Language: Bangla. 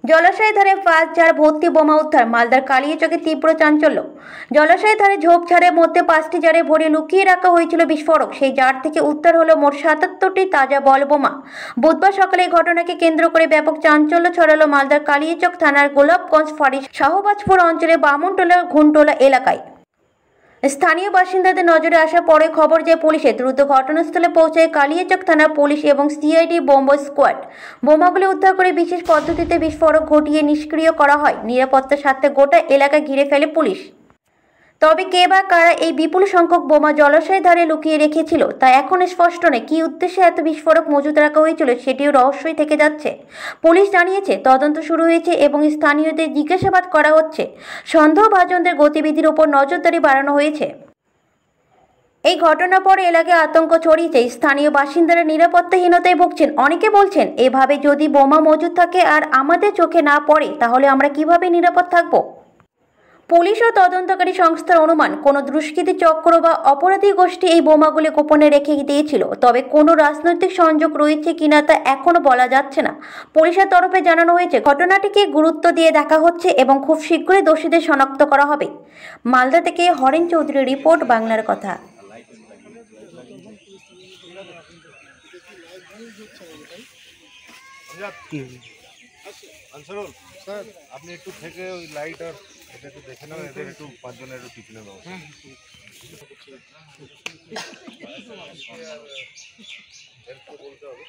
জলাশয়ের ধারে 5 জার ভর্তি বোমা উদ্ধার। মালদার কালিয়াচকে তীব্র চাঞ্চল্য। জলাশয়ের ধারে ঝোপঝাড়ের মধ্যে 5টি জারে ভরে লুকিয়ে রাখা হয়েছিল বিস্ফোরক। সেই জার থেকে উদ্ধার হলো মোট 77টি তাজা বল বোমা। বুধবার সকালে এই ঘটনাকে কেন্দ্র করে ব্যাপক চাঞ্চল্য ছড়ালো মালদার কালিয়াচক থানার গোলাপগঞ্জ ফাঁড়ির শাহবাজপুর অঞ্চলের বামনটোলা ঘুনটোলা এলাকায়। স্থানীয় বাসিন্দাদের নজরে আসার পরে খবর যায় পুলিশে। দ্রুত ঘটনাস্থলে পৌঁছায় কালিয়াচক থানার পুলিশ এবং সিআইডি বোম্ব স্কোয়াড। বোমাগুলি উদ্ধার করে বিশেষ পদ্ধতিতে বিস্ফোরক ঘটিয়ে নিষ্ক্রিয় করা হয়। নিরাপত্তার স্বার্থে গোটা এলাকা ঘিরে ফেলে পুলিশ। তবে কে বা কারা এই বিপুল সংখ্যক বোমা জলাশয়ের ধারে লুকিয়ে রেখেছিল তা এখন স্পষ্ট নয়। কী উদ্দেশ্যে এত বিস্ফোরক মজুত রাখা হয়েছিল সেটিও রহস্যই থেকে যাচ্ছে। পুলিশ জানিয়েছে তদন্ত শুরু হয়েছে এবং স্থানীয়দের জিজ্ঞাসাবাদ করা হচ্ছে। সন্দেহভাজনদের গতিবিধির উপর নজরদারি বাড়ানো হয়েছে। এই ঘটনার পর এলাকায় আতঙ্ক ছড়িয়েছে। স্থানীয় বাসিন্দারা নিরাপত্তাহীনতায় ভুগছেন। অনেকে বলছেন, এভাবে যদি বোমা মজুত থাকে আর আমাদের চোখে না পড়ে তাহলে আমরা কিভাবে নিরাপদ থাকব। পুলিশ ও তদন্তকারী সংস্থার অনুমান, কোনো দুষ্কৃতী চক্র বা অপরাধী গোষ্ঠী এই বোমাগুলি গোপনে রেখে দিয়েছিল। তবে কোনো রাজনৈতিক সংযোগ রয়েছে কিনা তা এখনও বলা যাচ্ছে না। পুলিশের তরফে জানানো হয়েছে ঘটনাটিকে গুরুত্ব দিয়ে দেখা হচ্ছে এবং খুব শীঘ্রই দোষীদের শনাক্ত করা হবে। মালদা থেকে হরেন চৌধুরীর রিপোর্ট, বাংলার কথা। আনসারুল স্যার, আপনি একটু থেকে ওই লাইট আর এটা একটু দেখে নেন, এদের একটু 5 জনের একটু টিফিনের ব্যবস্থা। বলতে হবে।